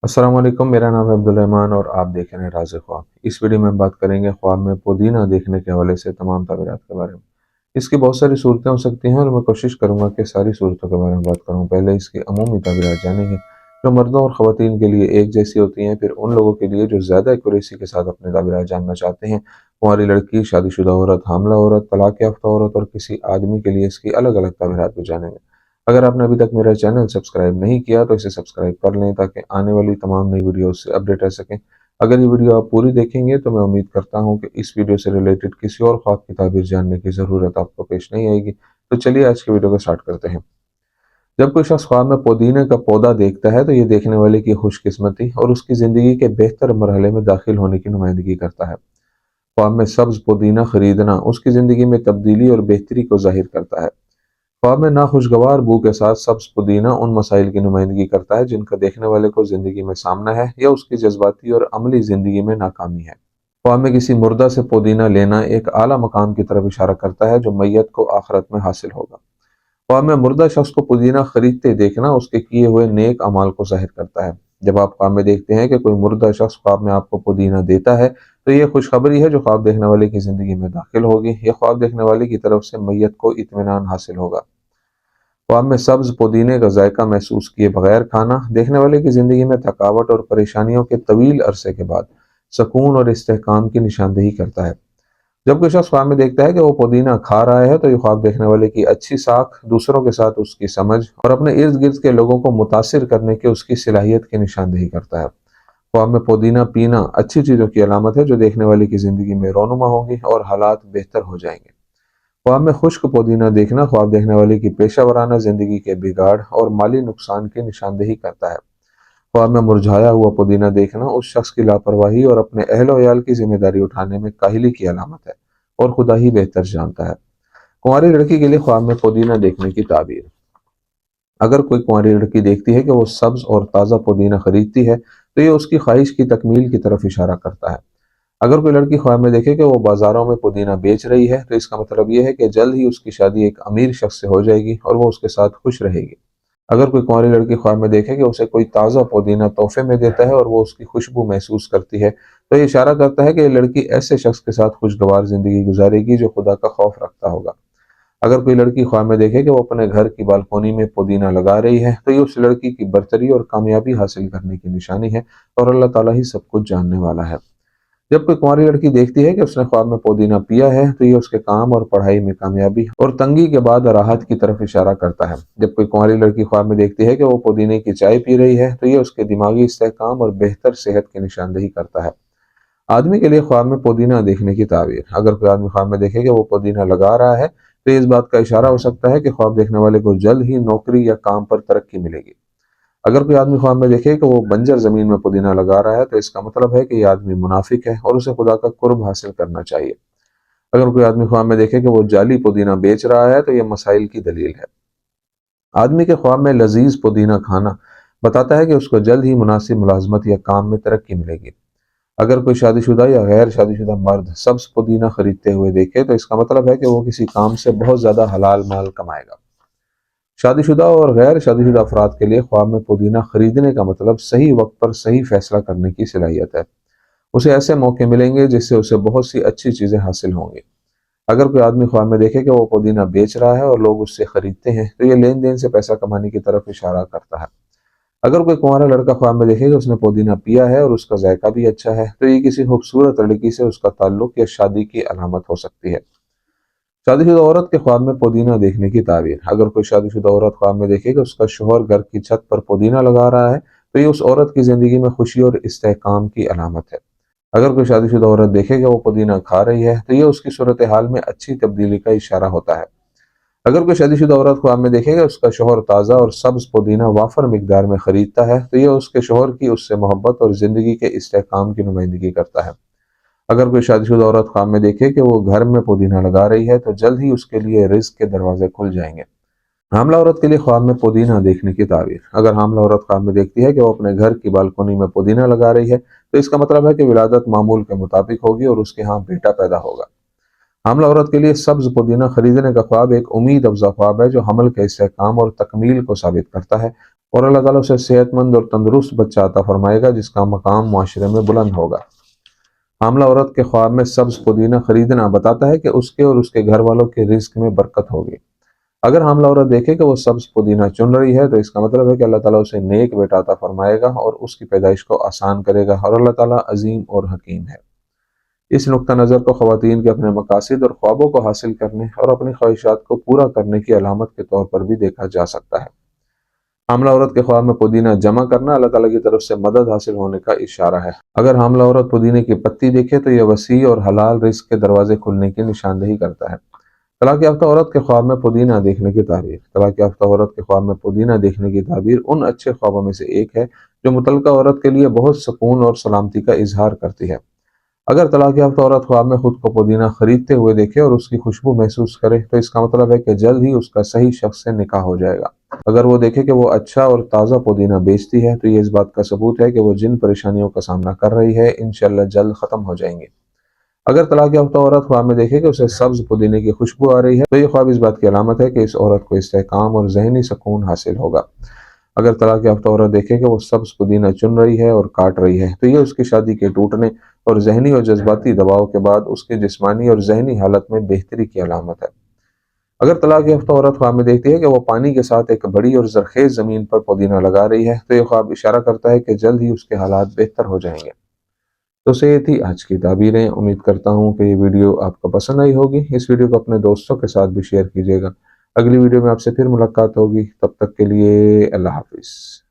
अस्सलाम वालेकुम, मेरा नाम है अब्दुल रहमान और आप देख रहे हैं राज़ ख्वाब। इस वीडियो में हम बात करेंगे ख्वाब में पुदीना देखने के हवाले से तमाम ताबीरात के बारे में। इसकी बहुत सारी सूरतें हो सकती हैं और मैं कोशिश करूंगा कि सारी सूरतों के बारे में बात करूं। पहले इसकी अमूमी ताबीरात जानेंगे जो मर्दों और ख़वातीन के लिए एक जैसी होती हैं, फिर उन लोगों के लिए जो ज़्यादा एक्यूरेसी के साथ अपने ताबीरात जानना चाहते हैं, कुंवारी लड़की, शादीशुदा औरत, हामला औरत, तलाक याफ्ता औरत और किसी आदमी के लिए इसकी अलग अलग ताबीरात भी जानेंगे। अगर आपने अभी तक मेरा चैनल सब्सक्राइब नहीं किया तो इसे सब्सक्राइब कर लें ताकि आने वाली तमाम नई वीडियोस से अपडेट रह सकें। अगर ये वीडियो आप पूरी देखेंगे तो मैं उम्मीद करता हूँ कि इस वीडियो से रिलेटेड किसी और ख्वाब की ताबीर जानने की ज़रूरत आपको पेश नहीं आएगी। तो चलिए आज की वीडियो को स्टार्ट करते हैं। जब कोई शख्स ख्वाब में पुदीने का पौधा देखता है तो ये देखने वाले की खुशकिस्मती और उसकी ज़िंदगी के बेहतर मरहले में दाखिल होने की नुमाइंदगी करता है। ख्वाब में सब्ज़ पुदीना खरीदना उसकी ज़िंदगी में तब्दीली और बेहतरी को ज़ाहिर करता है। ख्वाब में नाखुशगवार बू के साथ सब्ज पुदीना उन मसाइल की नुमाइंदगी करता है जिनका देखने वाले को जिंदगी में सामना है या उसकी जज्बाती और अमली जिंदगी में नाकामी है। ख्वाब में किसी मुर्दा से पुदीना लेना एक आला मकाम की तरफ इशारा करता है जो मैयत को आखिरत में हासिल होगा। ख्वाब में मुर्दा शख्स को पुदीना खरीदते देखना उसके किए हुए नेक अमाल को जाहिर करता है। जब आप ख्वाब में देखते हैं कि कोई मुर्दा शख्स ख्वाब में आपको पुदीना देता है तो यह खुशखबरी है जो ख्वाब देखने वाले की जिंदगी में दाखिल होगी या ख्वाब देखने वाले की तरफ से मैयत को इत्मीनान हासिल होगा। ख्वाब में सब्ज पुदीने का जायका महसूस किए बगैर खाना देखने वाले की ज़िंदगी में थकावट और परेशानियों के तवील अरसे के बाद सुकून और इस्तेहकाम की निशानदेही करता है। जब कोई शख्स ख्वाब में देखता है कि वो पुदीना खा रहा है तो ये ख्वाब देखने वाले की अच्छी साख, दूसरों के साथ उसकी समझ और अपने इर्द गिर्द के लोगों को मुतासिर करने की उसकी सलाहियत की निशानदेही करता है। ख्वाब में पुदीना पीना अच्छी चीज़ों की अलामत है जो देखने वाले की ज़िंदगी में रोनुमा होंगी और हालात बेहतर हो जाएंगे। ख्वाब में खुश्क पुदीना देखना ख्वाब देखने वाले की पेशा वराना जिंदगी के बिगाड़ और माली नुकसान की निशानदेही करता है। ख्वाब में मुरझाया हुआ पुदीना देखना उस शख्स की लापरवाही और अपने अहल वयाल की जिम्मेदारी उठाने में काहिली की अलामत है और खुदा ही बेहतर जानता है। कुंवारी लड़की के लिए ख्वाब में पुदीना देखने की ताबीर। अगर कोई कुंवारी लड़की देखती है कि वो सब्ज और ताज़ा पुदीना खरीदती है तो ये उसकी ख्वाहिश की तकमील की तरफ इशारा करता है। अगर कोई लड़की ख्वाब में देखे कि वो बाजारों में पुदीना बेच रही है तो इसका मतलब ये है कि जल्द ही उसकी शादी एक अमीर शख्स से हो जाएगी और वो उसके साथ खुश रहेगी। अगर कोई कुंवारी लड़की ख्वाब में देखे कि उसे कोई ताज़ा पुदीना तोहफे में देता है और वो उसकी खुशबू महसूस करती है तो ये इशारा करता है कि ये लड़की ऐसे शख्स के साथ खुशगवार जिंदगी गुजारेगी जो खुदा का खौफ रखता होगा। अगर कोई लड़की ख्वाब में देखे कि वो अपने घर की बालकोनी में पुदीना लगा रही है तो ये उस लड़की की बरतरी और कामयाबी हासिल करने की निशानी है और अल्लाह ताला ही सब कुछ जानने वाला है। जब कोई कुंवारी लड़की देखती है कि उसने ख्वाब में पुदीना पिया है तो ये उसके काम और पढ़ाई में कामयाबी और तंगी के बाद राहत की तरफ इशारा करता है। जब कोई कुंवारी लड़की ख्वाब में देखती है कि वो पुदीने की चाय पी रही है तो ये उसके दिमागी इस्तेहकाम और बेहतर सेहत की निशानदेही करता है। आदमी के लिए ख्वाब में पुदीना देखने की ताबीर। अगर कोई आदमी ख्वाब में देखे कि वो पुदीना लगा रहा है तो इस बात का इशारा हो सकता है कि ख्वाब देखने वाले को जल्द ही नौकरी या काम पर तरक्की मिलेगी। अगर कोई आदमी ख्वाब में देखे कि वो बंजर जमीन में पुदीना लगा रहा है तो इसका मतलब है कि ये आदमी मुनाफिक है और उसे खुदा का कुर्ब हासिल करना चाहिए। अगर कोई आदमी ख्वाब में देखे कि वो जाली पुदीना बेच रहा है तो ये मसाइल की दलील है। आदमी के ख्वाब में लजीज पुदीना खाना बताता है कि उसको जल्द ही मुनासिब मुलाजमत या काम में तरक्की मिलेगी। अगर कोई शादीशुदा या गैर शादीशुदा मर्द सब्ज पुदीना खरीदते हुए देखे तो इसका मतलब है कि वो किसी काम से बहुत ज्यादा हलाल माल कमाएगा। शादीशुदा और गैर शादीशुदा अफराद के लिए ख्वाब में पुदीना खरीदने का मतलब सही वक्त पर सही फैसला करने की सलाहियत है। उसे ऐसे मौके मिलेंगे जिससे उसे बहुत सी अच्छी चीज़ें हासिल होंगी। अगर कोई आदमी ख्वाब में देखे कि वो पुदीना बेच रहा है और लोग उससे खरीदते हैं तो ये लेन देन से पैसा कमाने की तरफ इशारा करता है। अगर कोई कुंवारा लड़का ख्वाब में देखे कि उसने पुदीना पिया है और उसका जायका भी अच्छा है तो ये किसी खूबसूरत लड़की से उसका ताल्लुक या शादी की अलामत हो सकती है। शादीशुदा औरत के ख्वाब में पुदीना देखने की ताबीर। अगर कोई शादीशुदा औरत ख्वाब में देखे कि उसका शोहर घर की छत पर पुदीना लगा रहा है तो ये उस औरत की जिंदगी में खुशी और इस्तेहकाम की अलामत है। अगर कोई शादीशुदा औरत देखे कि वो पुदीना खा रही है तो ये उसकी सूरत हाल में अच्छी तब्दीली का इशारा होता है। अगर कोई शादीशुदा औरत ख्वाब में देखे कि उसका शोहर ताज़ा और सब्ज पुदीना वाफर मिकदार में खरीदता है तो ये उसके शोहर की उससे मोहब्बत और जिंदगी के इस्तेहकाम की नुमाइंदगी करता है। अगर कोई शादीशुदा औरत ख्वाब में देखे कि वो घर में पुदीना लगा रही है तो जल्द ही उसके लिए रिज्क के दरवाजे खुल जाएंगे। हामला औरत के लिए ख्वाब में पुदीना देखने की ताबीर। अगर हामला औरत ख्वाब में देखती है कि वो अपने घर की बालकोनी में पुदीना लगा रही है तो इसका मतलब है कि विलादत मामूल के मुताबिक होगी और उसके यहाँ बेटा पैदा होगा। हामला औरत के लिए सब्ज पुदीना खरीदने का ख्वाब एक उम्मीद अफजा ख्वाब है जो हमल के इस्तेहकाम और तकमील को साबित करता है اور اللہ ताला उसे सेहतमंद और तंदुरुस्त बच्चा अता फरमाएगा जिसका मकाम मुआशरे में बुलंद होगा। हामला औरत के ख्वाब में सब्ज पुदीना खरीदना बताता है कि उसके और उसके घर वालों के रिस्क में बरकत होगी। अगर हामला औरत देखे कि वो सब्ज पुदीना चुन रही है तो इसका मतलब है कि अल्लाह ताला उसे नेक बेटा अता फरमाएगा और उसकी पैदाइश को आसान करेगा, और अल्लाह ताला अजीम और हकीम है। इस नुक्ता नज़र को ख़वातीन के अपने मकासद और ख्वाबों को हासिल करने और अपनी ख्वाहिशात को पूरा करने की अलामत के तौर पर भी देखा जा सकता है। हामला औरत के ख्वाब में पुदीना जमा करना अल्लाह ताला की तरफ से मदद हासिल होने का इशारा है। अगर हामला औरत पुदीने की पत्ती देखे तो यह वसी और हलाल रिस्क के दरवाजे खुलने की निशानदेही करता है। तलाक याफ्ता औरत के ख्वाब में पुदीना देखने की ताबीर। तलाक याफ्ता औरत के ख्वाब में पुदीना देखने की ताबीर उन अच्छे ख्वाबों में से एक है जो मुतल्लका औरत के लिए बहुत सुकून और सलामती का इजहार करती है। अगर तलाक याफ्ता औरत ख्वाब में खुद को पुदीना खरीदते हुए देखे और उसकी खुशबू महसूस करे तो इसका मतलब है कि जल्द ही उसका सही शख्स से निकाह हो जाएगा। अगर वो देखे कि वो अच्छा और ताज़ा पुदीना बेचती है तो ये इस बात का सबूत है कि वो जिन परेशानियों का सामना कर रही है इंशाअल्लाह जल्द ख़त्म हो जाएंगे। अगर तलाक याफ्ता औरत ख्वाब में देखे कि उसे सब्ज पुदीने की खुशबू आ रही है तो ये ख्वाब इस बात की अलामत है कि इस औरत को इस्तेहकाम और जहनी सुकून हासिल होगा। अगर तलाक याफ्ता औरत देखे कि वो सब्ज पुदीना चुन रही है और काट रही है तो ये उसकी शादी के टूटने और जहनी और जज्बाती दबाव के बाद उसके जिस्मानी और जहनी हालत में बेहतरी की अलामत है। अगर तलाक याफ्ता औरत ख्वाब में देखती है कि वो पानी के साथ एक बड़ी और जरखेज ज़मीन पर पुदीना लगा रही है तो ये ख्वाब इशारा करता है कि जल्द ही उसके हालात बेहतर हो जाएंगे। तो से ये थी आज की ताबीरें। उम्मीद करता हूँ कि ये वीडियो आपको पसंद आई होगी। इस वीडियो को अपने दोस्तों के साथ भी शेयर कीजिएगा। अगली वीडियो में आपसे फिर मुलाकात होगी, तब तक के लिए अल्लाह हाफिज़।